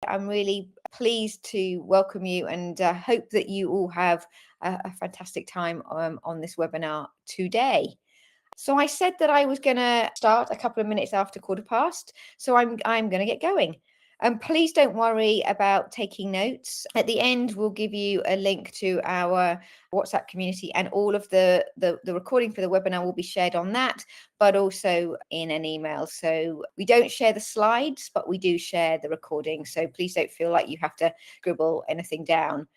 I'm really pleased to welcome you and hope that you all have a fantastic time on this webinar today. So I said that I was going to start a couple of minutes after 1:15, so I'm going to get going. Please don't worry about taking notes. At the end, we'll give you a link to our WhatsApp community, and all of the recording for the webinar will be shared on that, but also in an email. So we don't share the slides, but we do share the recording. So please don't feel like you have to scribble anything down.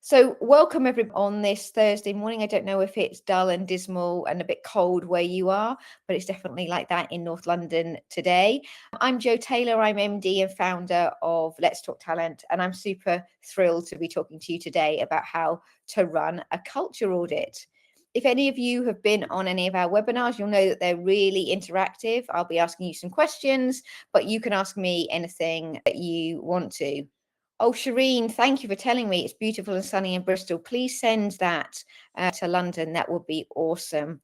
So welcome everybody on this Thursday morning. I don't know if it's dull and dismal and a bit cold where you are, but it's definitely like that in North London today. I'm Jo Taylor. I'm MD and founder of Let's Talk Talent, and I'm super thrilled to be talking to you today about how to run a culture audit. If any of you have been on any of our webinars, you'll know that they're really interactive. I'll be asking you some questions, but you can ask me anything that you want to. Oh, Shireen, thank you for telling me it's beautiful and sunny in Bristol. Please send that to London. That would be awesome.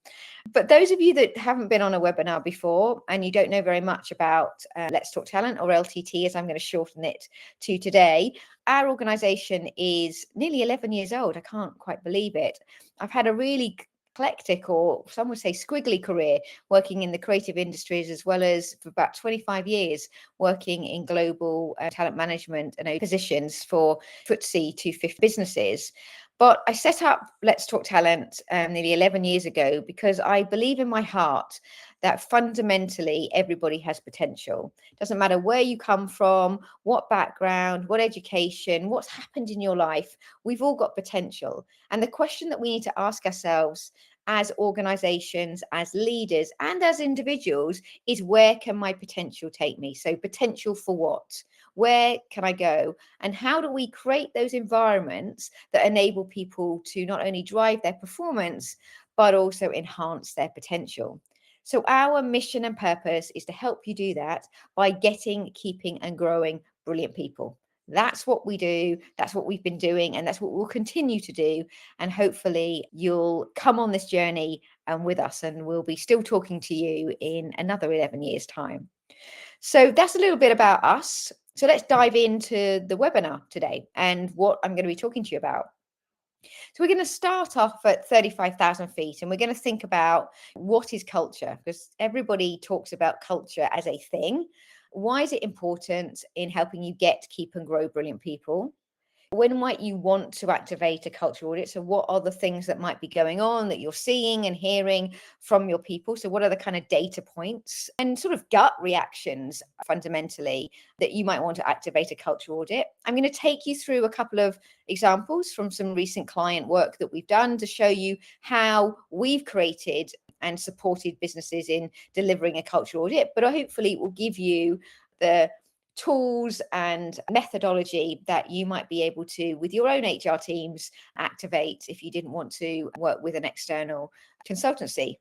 But those of you that haven't been on a webinar before and you don't know very much about Let's Talk Talent, or LTT, as I'm going to shorten it to today, our organisation is nearly 11 years old. I can't quite believe it. I've had a really eclectic, or some would say squiggly, career working in the creative industries, as well as for about 25 years working in global talent management and positions for FTSE 250 businesses. But I set up Let's Talk Talent nearly 11 years ago because I believe in my heart that fundamentally everybody has potential. Doesn't matter where you come from, what background, what education, what's happened in your life, we've all got potential. And the question that we need to ask ourselves as organizations, as leaders, and as individuals is, where can my potential take me? So potential for what? Where can I go? And how do we create those environments that enable people to not only drive their performance, but also enhance their potential? So our mission and purpose is to help you do that by getting, keeping, and growing brilliant people. That's what we do. That's what we've been doing, and that's what we'll continue to do. And hopefully you'll come on this journey with us, and we'll be still talking to you in another 11 years' time. So that's a little bit about us. So let's dive into the webinar today and what I'm going to be talking to you about. So we're going to start off at 35,000 feet, and we're going to think about what is culture, because everybody talks about culture as a thing. Why is it important in helping you get, keep, and grow brilliant people? When might you want to activate a culture audit? So what are the things that might be going on that you're seeing and hearing from your people? So what are the kind of data points and sort of gut reactions fundamentally that you might want to activate a culture audit? I'm going to take you through a couple of examples from some recent client work that we've done to show you how we've created and supported businesses in delivering a culture audit, but hopefully it will give you the tools and methodology that you might be able to, with your own HR teams, activate if you didn't want to work with an external consultancy.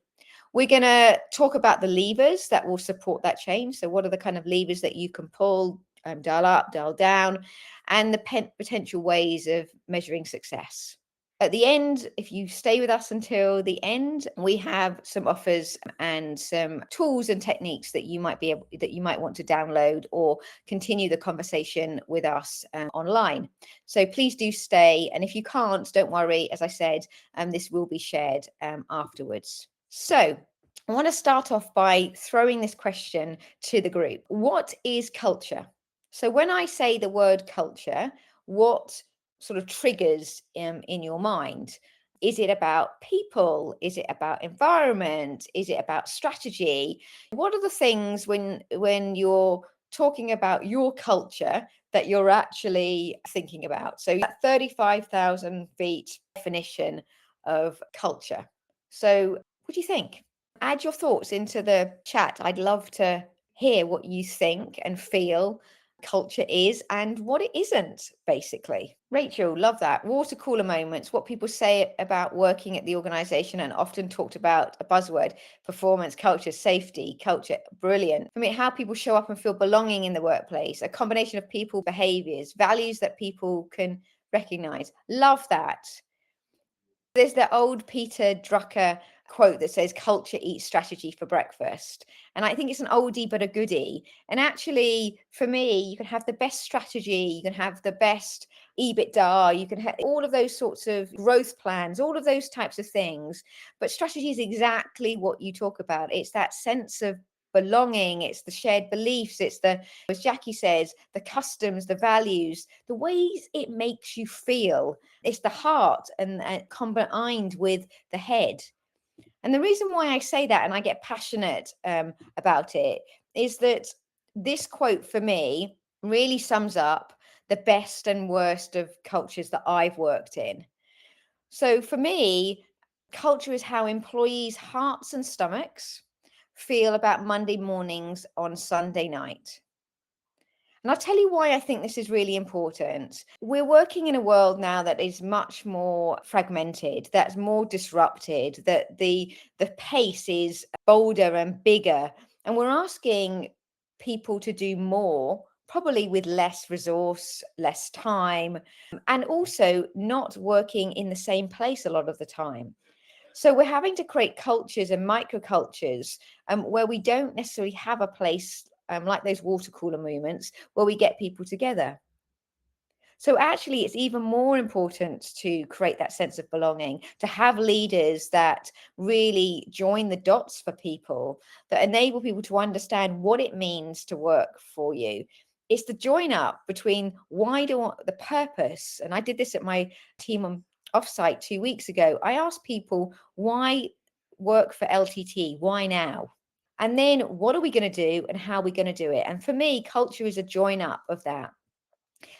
We're going to talk about the levers that will support that change. So what are the kind of levers that you can pull, dial up, dial down, and the potential ways of measuring success. At the end, if you stay with us until the end, we have some offers and some tools and techniques that you might want to download or continue the conversation with us online. So please do stay. And if you can't, don't worry. As I said, this will be shared afterwards. So I want to start off by throwing this question to the group. What is culture? So when I say the word culture, what sort of triggers in your mind? Is it about people? Is it about environment? Is it about strategy? What are the things when you're talking about your culture that you're actually thinking about? So that 35,000 feet definition of culture. So what do you think? Add your thoughts into the chat. I'd love to hear what you think and feel culture is and what it isn't, basically. Rachel, love that. Water cooler moments, what people say about working at the organization, and often talked about a buzzword: performance, culture, safety, culture. Brilliant. I mean, how people show up and feel belonging in the workplace, a combination of people, behaviors, values that people can recognize. Love that. There's the old Peter Drucker quote that says culture eats strategy for breakfast. And I think it's an oldie but a goodie. And actually, for me, you can have the best strategy, you can have the best EBITDA, you can have all of those sorts of growth plans, all of those types of things. But strategy is exactly what you talk about. It's that sense of belonging, it's the shared beliefs, it's the, as Jackie says, the customs, the values, the ways it makes you feel. It's the heart and combined with the head. And the reason why I say that and I get passionate about it is that this quote for me really sums up the best and worst of cultures that I've worked in. So for me, culture is how employees' hearts and stomachs feel about Monday mornings on Sunday night. And I'll tell you why I think this is really important. We're working in a world now that is much more fragmented, that's more disrupted, that the pace is bolder and bigger. And we're asking people to do more, probably with less resource, less time, and also not working in the same place a lot of the time. So we're having to create cultures and microcultures where we don't necessarily have a place like those water cooler movements where we get people together. So actually, it's even more important to create that sense of belonging, to have leaders that really join the dots for people, that enable people to understand what it means to work for you. It's the join up between the purpose. And I did this at my team on offsite 2 weeks ago. I asked people, why work for LTT? Why now? And then what are we going to do and how are we going to do it? And for me, culture is a join up of that.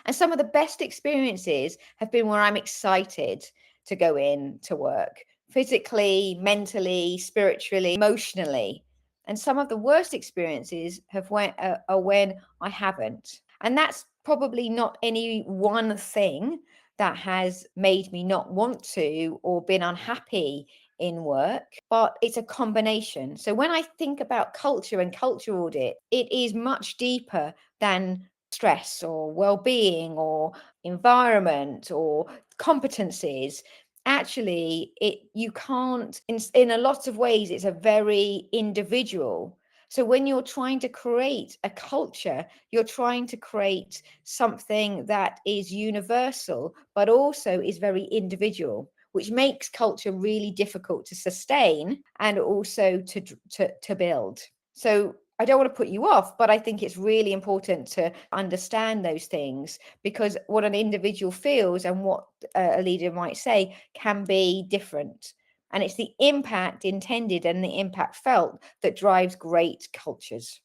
And some of the best experiences have been where I'm excited to go in to work physically, mentally, spiritually, emotionally. And some of the worst experiences are when I haven't. And that's probably not any one thing that has made me not want to or been unhappy in work, but it's a combination. So when I think about culture and culture audit, it is much deeper than stress or well-being or environment or competencies. Actually, you can't, in a lot of ways, it's a very individual. So when you're trying to create a culture, you're trying to create something that is universal, but also is very individual, which makes culture really difficult to sustain and also to build. So I don't want to put you off, but I think it's really important to understand those things, because what an individual feels and what a leader might say can be different. And it's the impact intended and the impact felt that drives great cultures.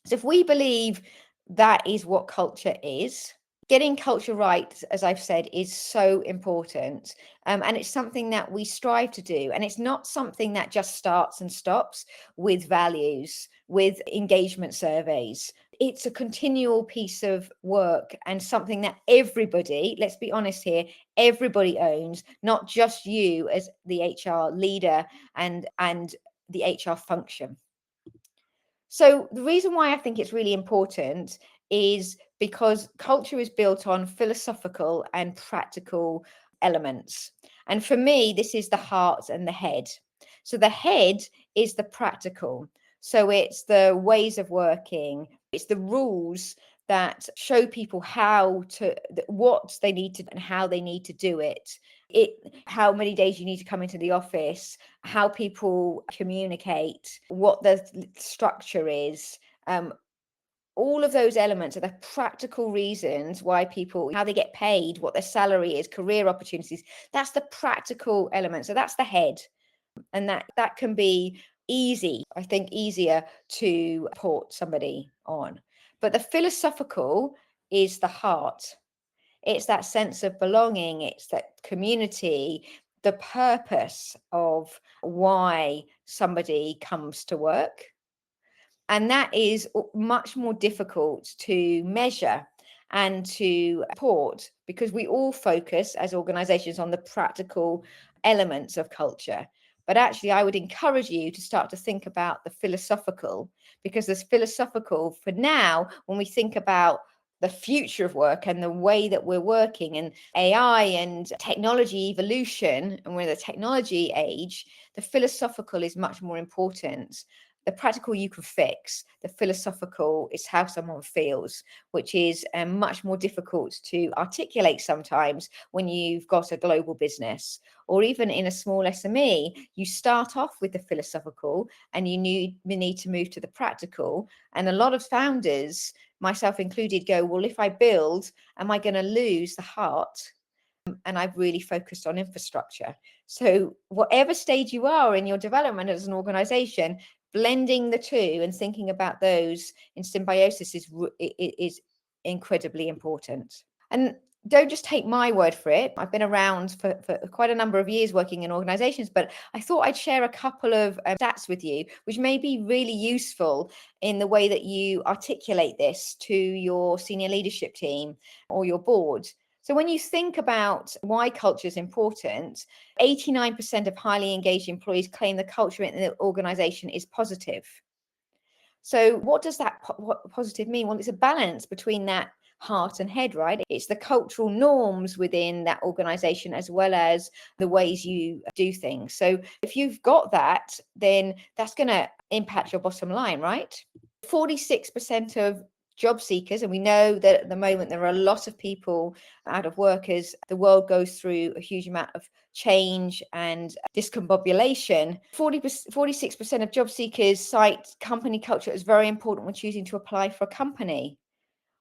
So if we believe that is what culture is, getting culture right, as I've said, is so important. And it's something that we strive to do. And it's not something that just starts and stops with values, with engagement surveys. It's a continual piece of work and something that everybody, let's be honest here, everybody owns, not just you as the HR leader and the HR function. So the reason why I think it's really important is because culture is built on philosophical and practical elements. And for me, this is the heart and the head. So the head is the practical. So it's the ways of working, it's the rules that show people what they need to and how they need to do it. How many days you need to come into the office, how people communicate, what the structure is. All of those elements are the practical reasons why people, how they get paid, what their salary is, career opportunities. That's the practical element. So that's the head. And that can be easy, I think, easier to put somebody on. But the philosophical is the heart. It's that sense of belonging, it's that community, the purpose of why somebody comes to work. And that is much more difficult to measure and to report, because we all focus as organizations on the practical elements of culture. But actually, I would encourage you to start to think about the philosophical, because there's philosophical for now when we think about the future of work and the way that we're working, and AI and technology evolution, and we're in the technology age, the philosophical is much more important. The practical you can fix, the philosophical is how someone feels, which is much more difficult to articulate sometimes when you've got a global business, or even in a small SME. You start off with the philosophical and you need to move to the practical. And a lot of founders, myself included, go, well, if I build, am I going to lose the heart? And I've really focused on infrastructure. So whatever stage you are in your development as an organization, blending the two and thinking about those in symbiosis is incredibly important. And don't just take my word for it. I've been around for quite a number of years working in organizations, but I thought I'd share a couple of stats with you, which may be really useful in the way that you articulate this to your senior leadership team or your board. So when you think about why culture is important, 89% of highly engaged employees claim the culture in the organization is positive. So what does that positive mean? Well, it's a balance between that heart and head, right? It's the cultural norms within that organization as well as the ways you do things. So if you've got that, then that's going to impact your bottom line, right? 46% of job seekers, and we know that at the moment there are a lot of people out of work as the world goes through a huge amount of change and discombobulation. 46% of job seekers cite company culture as very important when choosing to apply for a company.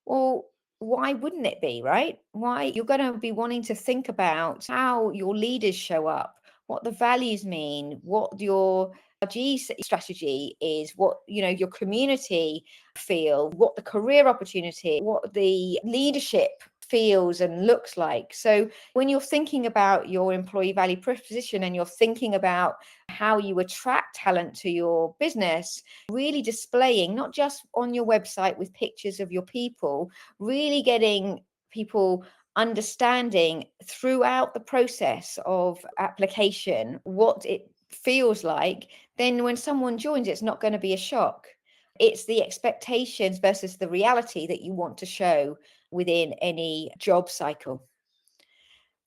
Well, why wouldn't it be, right? Why? You're going to be wanting to think about how your leaders show up, what the values mean, what your G strategy is, what your community feel, what the career opportunity, what the leadership feels and looks like. So when you're thinking about your employee value proposition and you're thinking about how you attract talent to your business, really displaying not just on your website with pictures of your people, really getting people understanding throughout the process of application what it feels like, then when someone joins, it's not going to be a shock. It's the expectations versus the reality that you want to show within any job cycle.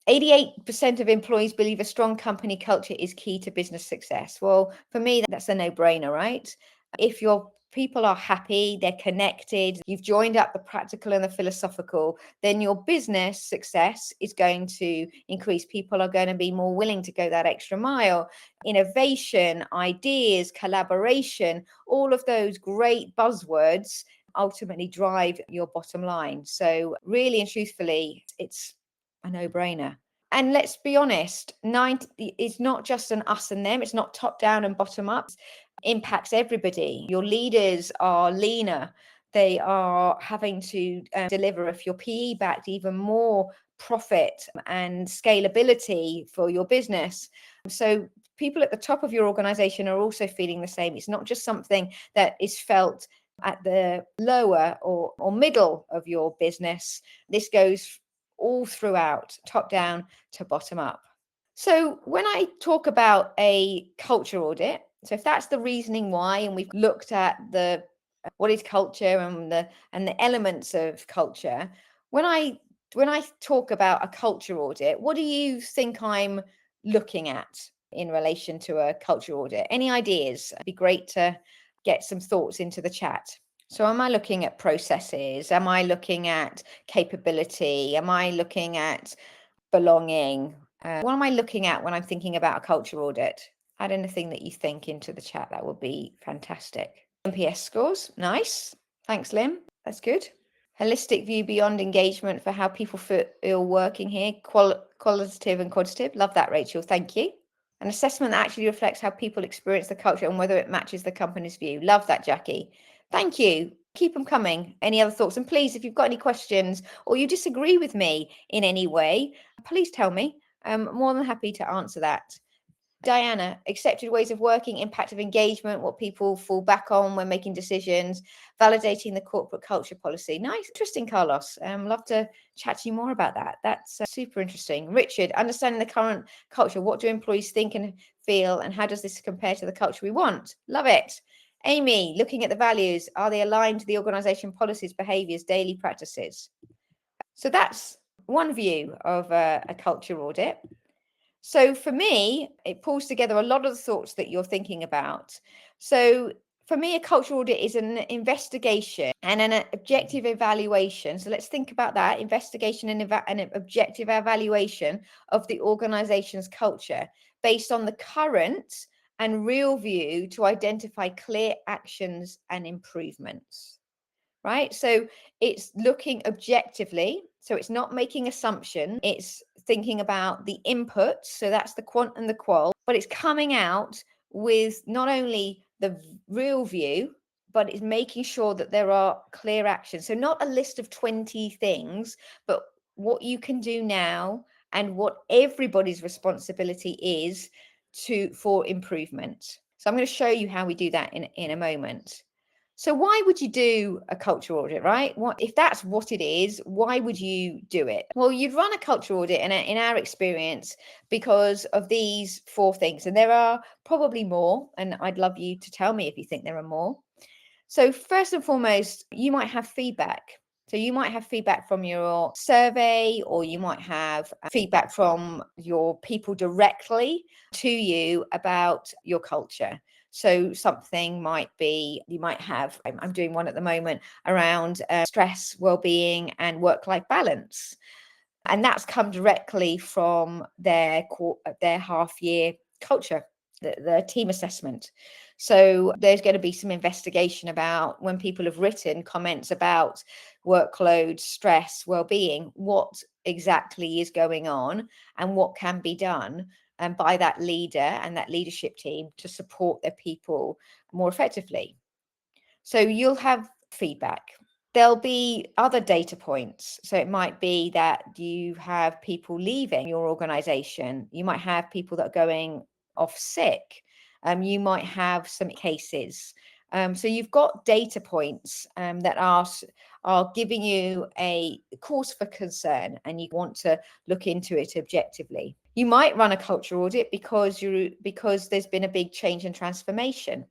88% of employees believe a strong company culture is key to business success. Well, for me, that's a no-brainer, right? If your people are happy, they're connected, you've joined up the practical and the philosophical, then your business success is going to increase. People are going to be more willing to go that extra mile. Innovation, ideas, collaboration, all of those great buzzwords ultimately drive your bottom line. So really and truthfully, it's a no-brainer. And let's be honest, 90 is not just an us and them. It's not top down and bottom up. It impacts everybody. Your leaders are leaner. They are having to deliver, if you're PE backed, even more profit and scalability for your business. So people at the top of your organization are also feeling the same. It's not just something that is felt at the lower or middle of your business. This goes all throughout, top down to bottom up. So when I talk about a culture audit, so if that's the reasoning why, and we've looked at the what is culture and the elements of culture, when I talk about a culture audit, what do you think I'm looking at in relation to a culture audit? Any ideas? It'd be great to get some thoughts into the chat. So am I looking at processes? Am I looking at capability? Am I looking at belonging? What am I looking at when I'm thinking about a culture audit? Add anything that you think into the chat. That would be fantastic. NPS scores. Nice. Thanks, Lim. That's good. Holistic view beyond engagement for how people feel working here. Qualitative and quantitative. Love that, Rachel. Thank you. An assessment that actually reflects how people experience the culture and whether it matches the company's view. Love that, Jackie. Thank you. Keep them coming. Any other thoughts? And please, if you've got any questions or you disagree with me in any way, please tell me. I'm more than happy to answer that. Diana, accepted ways of working, impact of engagement, what people fall back on when making decisions, validating the corporate culture policy. Nice, interesting, Carlos. Love to chat to you more about that. That's super interesting. Richard, understanding the current culture. What do employees think and feel, and how does this compare to the culture we want? Love it. Amy, looking at the values, are they aligned to the organization policies, behaviors, daily practices? So that's one view of a culture audit. So for me, it pulls together a lot of the thoughts that you're thinking about. So for me, a culture audit is an investigation and an objective evaluation. So let's think about that: investigation and an objective evaluation of the organization's culture based on the current and real view to identify clear actions and improvements. Right? So it's looking objectively. So it's not making assumptions. It's thinking about the input. So that's the quant and the qual, but it's coming out with not only the real view, but it's making sure that there are clear actions. So not a list of 20 things, but what you can do now and what everybody's responsibility is for improvement. So I'm going to show you how we do that in a moment. So why would you do a culture audit, right? What if that's what it is? Why would you do it? Well, you'd run a culture audit in our experience because of these four things, and there are probably more, and I'd love you to tell me if you think there are more. So first and foremost, you might have feedback. So you might have feedback from your survey, or you might have feedback from your people directly to you about your culture. So something might be, you might have, I'm doing one at the moment around stress, well-being and work-life balance. And that's come directly from their half-year culture, the team assessment. So there's going to be some investigation about when people have written comments about workload, stress, well-being, what exactly is going on and what can be done by that leader and that leadership team to support their people more effectively. So you'll have feedback. There'll be other data points. So it might be that you have people leaving your organization. You might have people that are going off sick. You might have some cases. So you've got data points that are giving you a cause for concern, and you want to look into it objectively. You might run a culture audit because there's been a big change and transformation.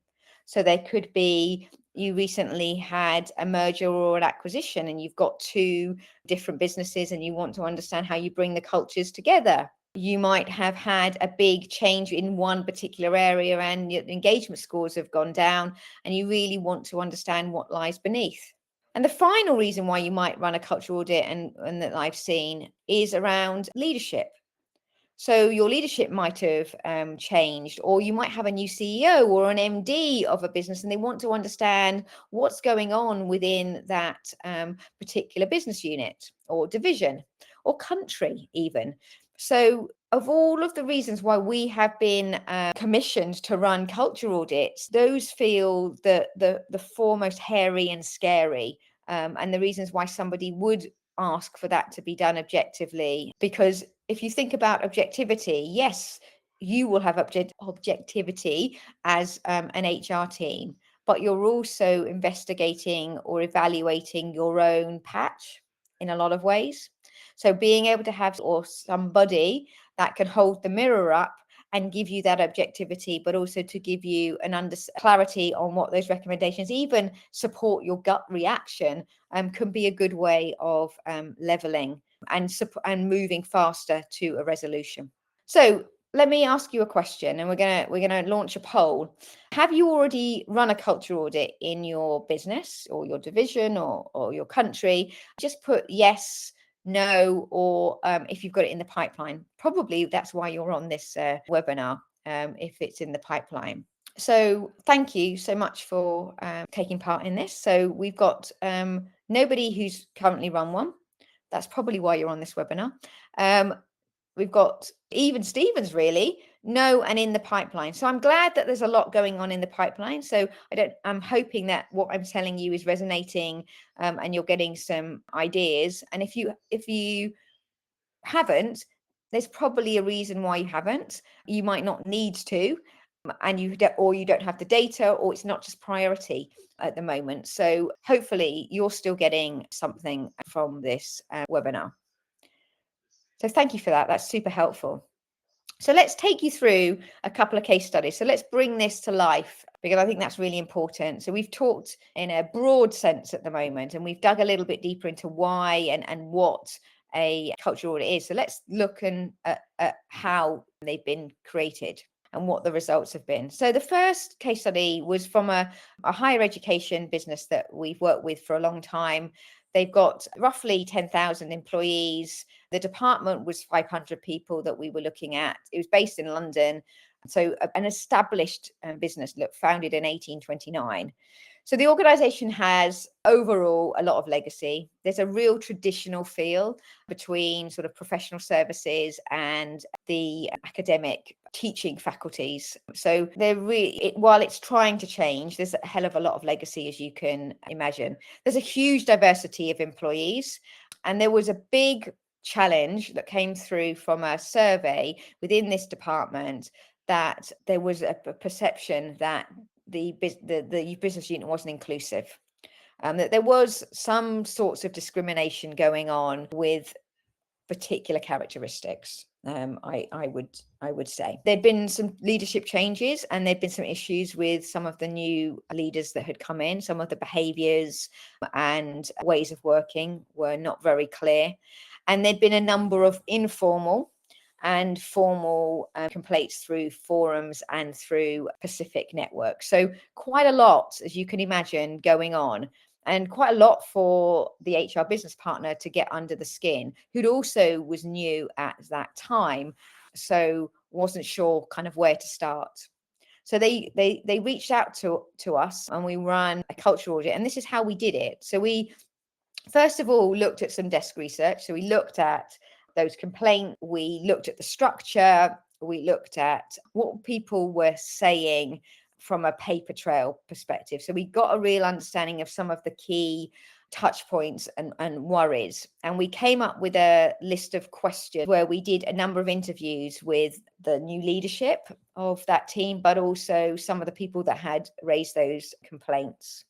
So there could be, you recently had a merger or an acquisition and you've got two different businesses and you want to understand how you bring the cultures together. You might have had a big change in one particular area and your engagement scores have gone down and you really want to understand what lies beneath. And the final reason why you might run a cultural audit and that I've seen is around leadership. So your leadership might have changed, or you might have a new CEO or an MD of a business, and they want to understand what's going on within that particular business unit or division or country even. So of all of the reasons why we have been commissioned to run culture audits, those feel the foremost hairy and scary, and the reasons why somebody would ask for that to be done objectively. Because if you think about objectivity, yes, you will have objectivity as an HR team, but you're also investigating or evaluating your own patch in a lot of ways. So being able to have or somebody that can hold the mirror up and give you that objectivity, but also to give you clarity on what those recommendations, even support your gut reaction, can be a good way of leveling and moving faster to a resolution. So let me ask you a question, and we're gonna launch a poll. Have you already run a culture audit in your business or your division or your country? Just put yes, no, or if you've got it in the pipeline. Probably that's why you're on this webinar, if it's in the pipeline. So thank you so much for taking part in this. So we've got nobody who's currently run one. That's probably why you're on this webinar. We've got even Stevens, really, no, and in the pipeline. So I'm glad that there's a lot going on in the pipeline. So I'm hoping that what I'm telling you is resonating, and you're getting some ideas. And if you haven't, there's probably a reason why you haven't. You might not need to, and you don't have the data, or it's not just priority at the moment. So hopefully you're still getting something from this webinar. So thank you for that. That's super helpful. So let's take you through a couple of case studies. So let's bring this to life because I think that's really important. So we've talked in a broad sense at the moment, and we've dug a little bit deeper into why and what a cultural audit is. So let's look at how they've been created and what the results have been. So the first case study was from a higher education business that we've worked with for a long time. They've got roughly 10,000 employees. The department was 500 people that we were looking at. It was based in London. So an established business, founded in 1829. So the organization has overall a lot of legacy. There's a real traditional feel between sort of professional services and the academic teaching faculties. So they're really, while it's trying to change, there's a hell of a lot of legacy, as you can imagine. There's a huge diversity of employees, and there was a big challenge that came through from a survey within this department that there was a perception that the business unit wasn't inclusive, that there was some sorts of discrimination going on with particular characteristics. I would say there'd been some leadership changes, and there'd been some issues with some of the new leaders that had come in. Some of the behaviours and ways of working were not very clear, and there'd been a number of informal and formal complaints through forums and through Pacific Network. So quite a lot, as you can imagine, going on, and quite a lot for the HR business partner to get under the skin, who'd also was new at that time, so wasn't sure kind of where to start. So they reached out to us, and we ran a cultural audit, and this is how we did it. So we first of all looked at some desk research. So we looked at those complaints, we looked at the structure, we looked at what people were saying from a paper trail perspective. So we got a real understanding of some of the key touch points and worries. And we came up with a list of questions where we did a number of interviews with the new leadership of that team, but also some of the people that had raised those complaints.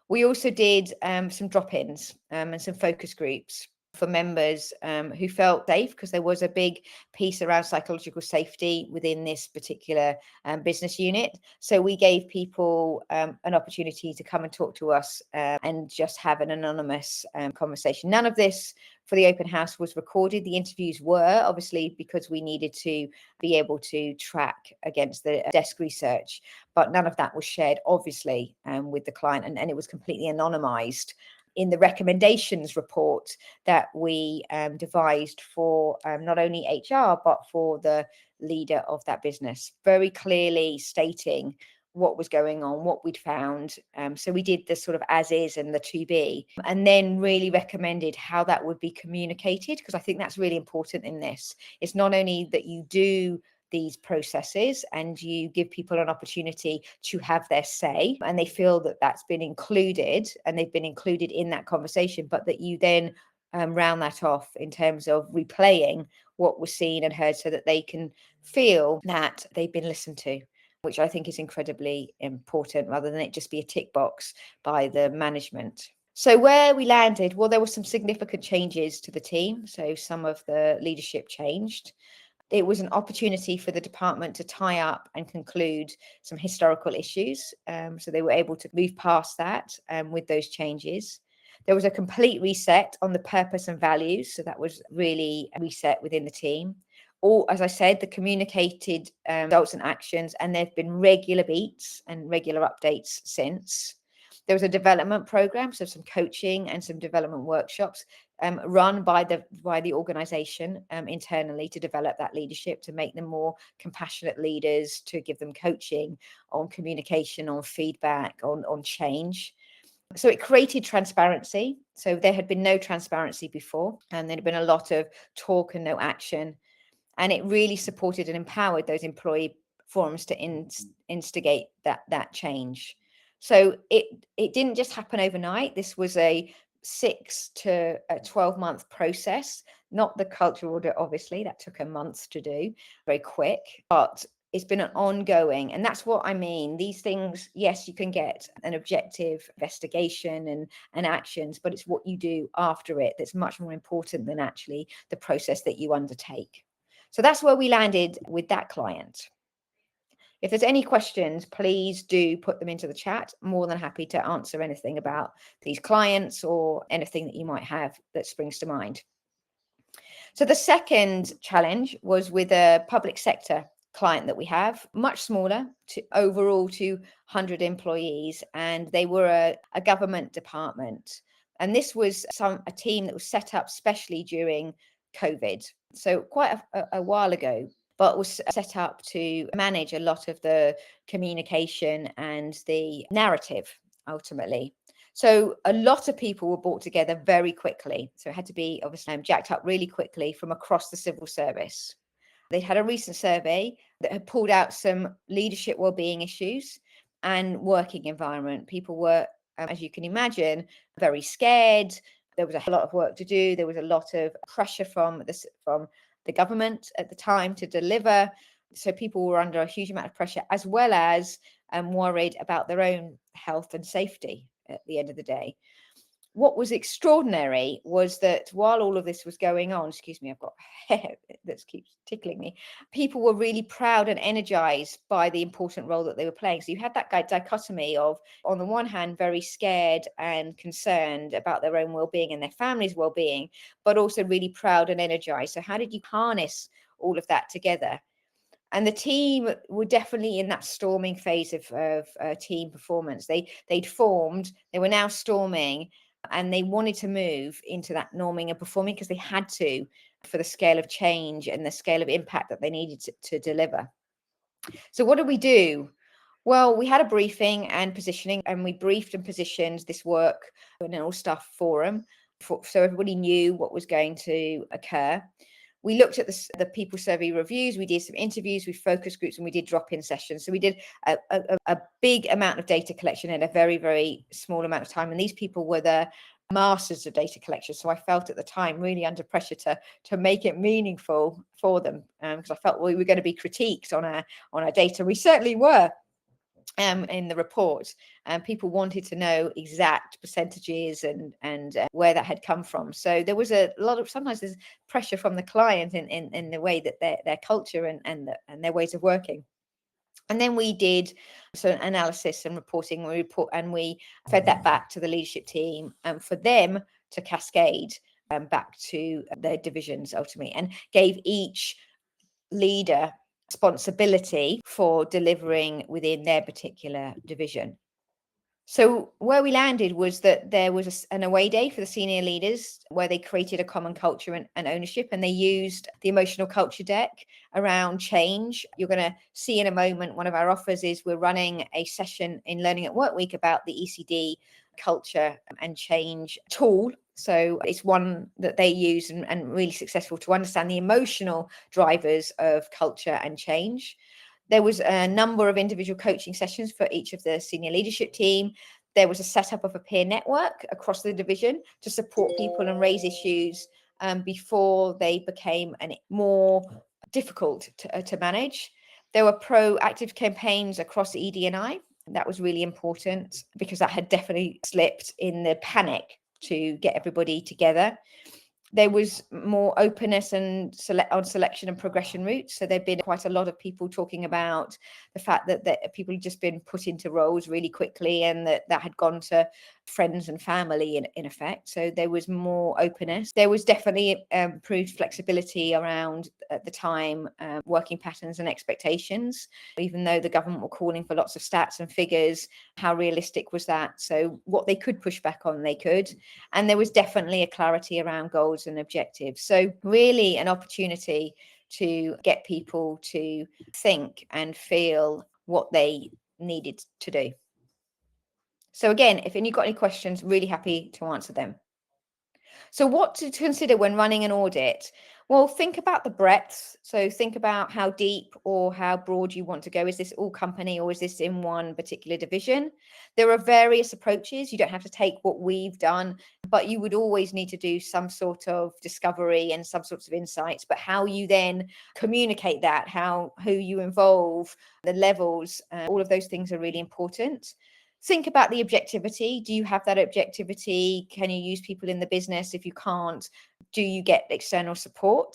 We also did some drop-ins and some focus groups for members who felt safe, because there was a big piece around psychological safety within this particular business unit. So we gave people an opportunity to come and talk to us and just have an anonymous conversation. None of this for the open house was recorded. The interviews were, obviously, because we needed to be able to track against the desk research, but none of that was shared, obviously, with the client, and it was completely anonymized in the recommendations report that we devised for not only HR, but for the leader of that business, very clearly stating what was going on, what we'd found. So we did the sort of as is and the to be, and then really recommended how that would be communicated, because I think that's really important in this. It's not only that you do these processes and you give people an opportunity to have their say, and they feel that that's been included and they've been included in that conversation, but that you then round that off in terms of replaying what was seen and heard, so that they can feel that they've been listened to, which I think is incredibly important, rather than it just be a tick box by the management. So where we landed, well, there were some significant changes to the team. So some of the leadership changed. It was an opportunity for the department to tie up and conclude some historical issues. So they were able to move past that with those changes. There was a complete reset on the purpose and values. So that was really a reset within the team. All, as I said, the communicated results and actions, and there have been regular beats and regular updates since. There was a development program, so some coaching and some development workshops run by the organization internally to develop that leadership, to make them more compassionate leaders, to give them coaching on communication, on feedback, on change. So it created transparency. So there had been no transparency before, and there had been a lot of talk and no action. And it really supported and empowered those employee forums to instigate that change. So it didn't just happen overnight. This was a 6 to 12-month process, not the cultural audit, obviously, that took a month to do, very quick, but it's been an ongoing, and that's what I mean. These things, yes, you can get an objective investigation and actions, but it's what you do after it that's much more important than actually the process that you undertake. So that's where we landed with that client. If there's any questions, please do put them into the chat. I'm more than happy to answer anything about these clients or anything that you might have that springs to mind. So the second challenge was with a public sector client that we have, much smaller, to overall 200 employees, and they were a government department. And this was a team that was set up specially during COVID, so quite a while ago, but was set up to manage a lot of the communication and the narrative ultimately. So a lot of people were brought together very quickly. So it had to be obviously jacked up really quickly from across the civil service. They had a recent survey that had pulled out some leadership wellbeing issues and working environment. People were, as you can imagine, very scared. There was a lot of work to do. There was a lot of pressure from the government at the time to deliver. So people were under a huge amount of pressure, as well as worried about their own health and safety at the end of the day. What was extraordinary was that while all of this was going on, excuse me, I've got hair that keeps tickling me, people were really proud and energized by the important role that they were playing. So you had that dichotomy of, on the one hand, very scared and concerned about their own well-being and their family's well-being, but also really proud and energized. So how did you harness all of that together? And the team were definitely in that storming phase of team performance. They'd formed, they were now storming, and they wanted to move into that norming and performing because they had to, for the scale of change and the scale of impact that they needed to deliver. So what did we do? Well, we had a briefing and positioning, and we briefed and positioned this work in an all-staff forum so everybody knew what was going to occur. We looked at the people survey reviews, we did some interviews, we focus groups, and we did drop-in sessions. So we did a big amount of data collection in a very, very small amount of time. And these people were the masters of data collection. So I felt at the time really under pressure to make it meaningful for them, because I felt we were going to be critiqued on our data. We certainly were. In the report, and people wanted to know exact percentages and where that had come from. So there was a lot of, sometimes there's pressure from the client in the way that their culture and their ways of working. And then we did some analysis and reporting. We fed that back to the leadership team, for them to cascade back to their divisions ultimately, and gave each leader responsibility for delivering within their particular division. So where we landed was that there was an away day for the senior leaders where they created a common culture and ownership, and they used the emotional culture deck around change. You're going to see in a moment, one of our offers is we're running a session in Learning at Work Week about the ECD culture and change tool. So it's one that they use and really successful to understand the emotional drivers of culture and change. There was a number of individual coaching sessions for each of the senior leadership team. There was a setup of a peer network across the division to support people and raise issues before they became more difficult to manage. There were proactive campaigns across the ED&I. That was really important because that had definitely slipped in the panic to get everybody together. There was more openness and on selection and progression routes. So there'd been quite a lot of people talking about the fact that people had just been put into roles really quickly, and that had gone to friends and family in effect. So there was more openness. There was definitely improved flexibility around, at the time, working patterns and expectations. Even though the government were calling for lots of stats and figures, how realistic was that? So what they could push back on, they could. And there was definitely a clarity around goals and objectives. So really an opportunity to get people to think and feel what they needed to do. So again, if you've got any questions, really happy to answer them. So what to consider when running an audit? Well, think about the breadth. So think about how deep or how broad you want to go. Is this all company, or is this in one particular division? There are various approaches. You don't have to take what we've done, but you would always need to do some sort of discovery and some sorts of insights. But how you then communicate that, who you involve, the levels, all of those things are really important. Think about the objectivity. Do you have that objectivity? Can you use people in the business? If you can't, do you get external support?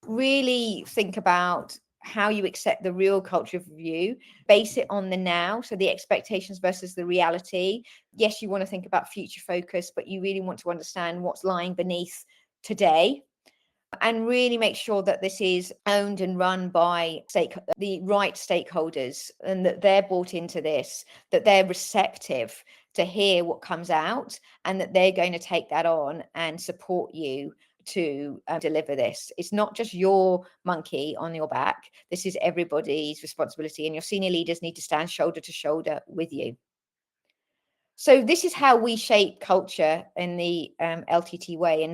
really think about how you accept the real culture of review, base it on the now, so the expectations versus the reality. Yes, you want to think about future focus, but you really want to understand what's lying beneath today, and really make sure that this is owned and run by the right stakeholders, and that they're bought into this, that they're receptive to hear what comes out, and that they're going to take that on and support you to deliver this. It's not just your monkey on your back. This is everybody's responsibility, and your senior leaders need to stand shoulder to shoulder with you. So this is how we shape culture in the LTT way.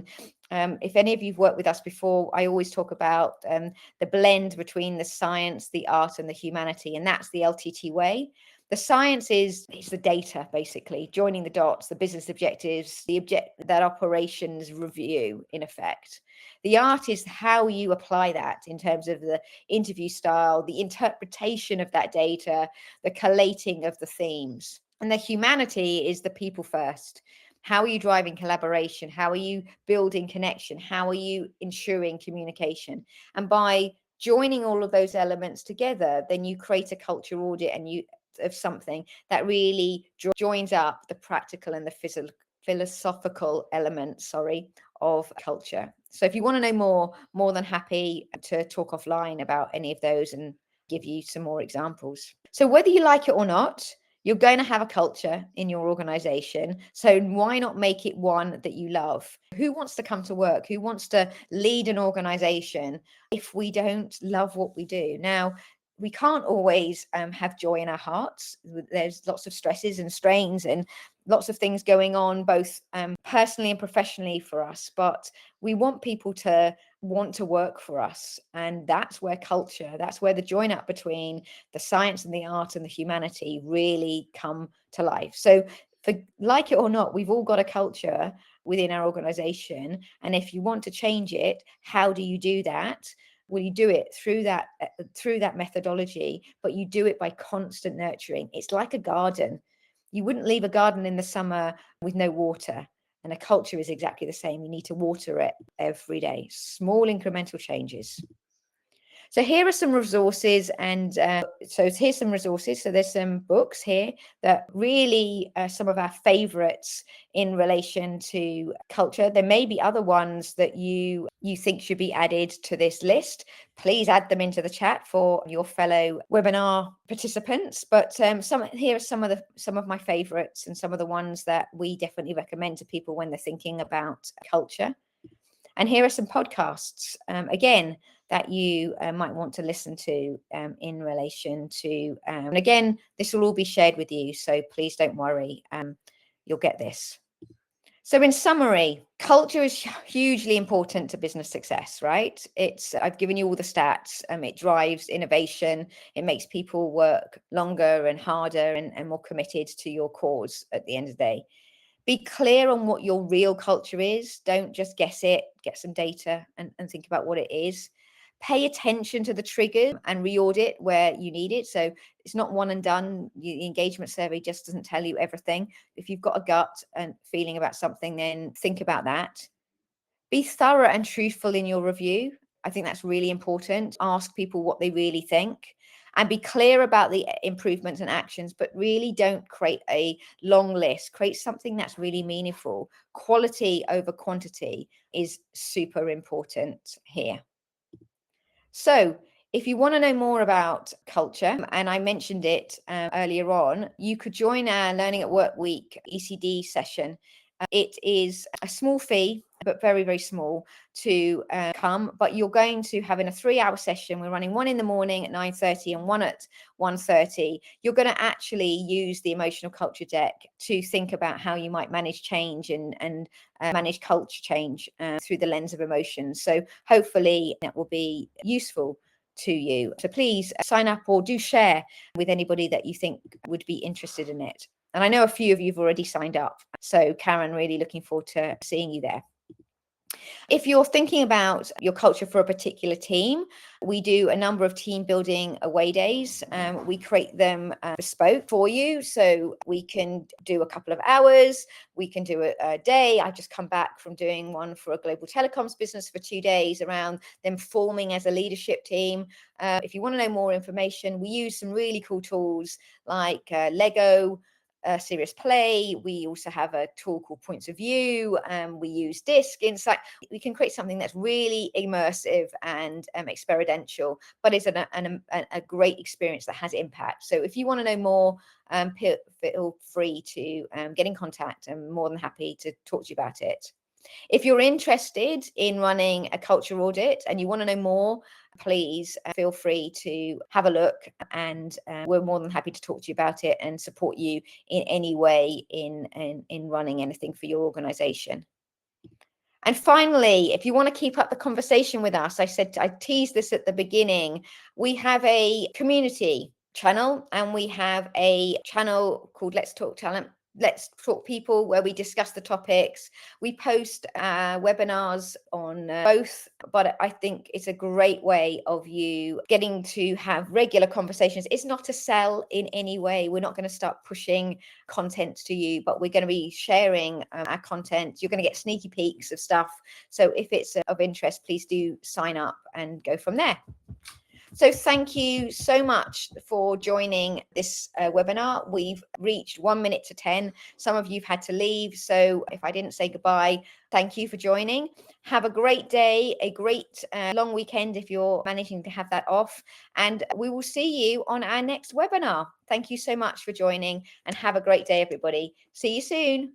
And if any of you've worked with us before, I always talk about the blend between the science, the art, and the humanity, and that's the LTT way. The science is the data, basically, joining the dots, the business objectives, that operations review, in effect. The art is how you apply that in terms of the interview style, the interpretation of that data, the collating of the themes. And the humanity is the people first. How are you driving collaboration? How are you building connection? How are you ensuring communication? And by joining all of those elements together, then you create a culture audit of something that really joins up the practical and the philosophical elements, of culture. So if you want to know more than happy to talk offline about any of those and give you some more examples. So whether you like it or not, you're going to have a culture in your organization. So why not make it one that you love? Who wants to come to work? Who wants to lead an organization if we don't love what we do? Now, we can't always have joy in our hearts. There's lots of stresses and strains and lots of things going on, both personally and professionally for us. But we want people to want to work for us. And that's where that's where the join up between the science and the art and the humanity really come to life. So for like it or not, we've all got a culture within our organization. And if you want to change it, how do you do that? Well, you do it through that methodology, but you do it by constant nurturing. It's like a garden. You wouldn't leave a garden in the summer with no water. And a culture is exactly the same. You need to water it every day. Small incremental changes. So here are some resources, and so here's some resources. So there's some books here that really are some of our favorites in relation to culture. There may be other ones that you think should be added to this list. Please add them into the chat for your fellow webinar participants. But here are some of my favorites and some of the ones that we definitely recommend to people when they're thinking about culture. And here are some podcasts, again, that you might want to listen to in relation to, and again, this will all be shared with you, so please don't worry, you'll get this. So in summary, culture is hugely important to business success, right? I've given you all the stats. It drives innovation. It makes people work longer and harder and more committed to your cause at the end of the day. Be clear on what your real culture is. Don't just guess it. Get some data and think about what it is. Pay attention to the triggers and re-audit where you need it. So it's not one and done. The engagement survey just doesn't tell you everything. If you've got a gut and feeling about something, then think about that. Be thorough and truthful in your review. I think that's really important. Ask people what they really think and be clear about the improvements and actions, but really don't create a long list. Create something that's really meaningful. Quality over quantity is super important here. So if you want to know more about culture, and I mentioned it earlier on, you could join our Learning at Work Week ECD session. It is a small fee, but very, very small to come. But you're going to have in a 3-hour session. We're running one in the morning at 9:30 and one at 1:30. You're going to actually use the emotional culture deck to think about how you might manage change and manage culture change through the lens of emotions. So hopefully that will be useful to you. So please sign up or do share with anybody that you think would be interested in it. And I know a few of you have already signed up. So Karen, really looking forward to seeing you there. If you're thinking about your culture for a particular team, we do a number of team building away days. We create them bespoke for you. So we can do a couple of hours, we can do a day. I just come back from doing one for a global telecoms business for 2 days around them forming as a leadership team. If you want to know more information, we use some really cool tools like Lego, Serious Play. We also have a tool called Points of View. We use Disc Insight. We can create something that's really immersive and experiential, but is a great experience that has impact. So if you want to know more, feel free to get in contact. I'm more than happy to talk to you about it. If you're interested in running a culture audit and you want to know more, please feel free to have a look, and we're more than happy to talk to you about it and support you in any way in running anything for your organization. And finally, if you want to keep up the conversation with us, I teased this at the beginning, we have a community channel and we have a channel called Let's Talk Talent. Let's Talk People, where we discuss the topics. We post webinars on both, but I think it's a great way of you getting to have regular conversations. It's not to sell in any way. We're not going to start pushing content to you, but we're going to be sharing our content. You're going to get sneaky peeks of stuff. So if it's of interest, please do sign up and go from there. So thank you so much for joining this webinar. We've reached 1 minute to 10. Some of you've had to leave. So if I didn't say goodbye, thank you for joining. Have a great day, a great long weekend if you're managing to have that off. And we will see you on our next webinar. Thank you so much for joining and have a great day, everybody. See you soon.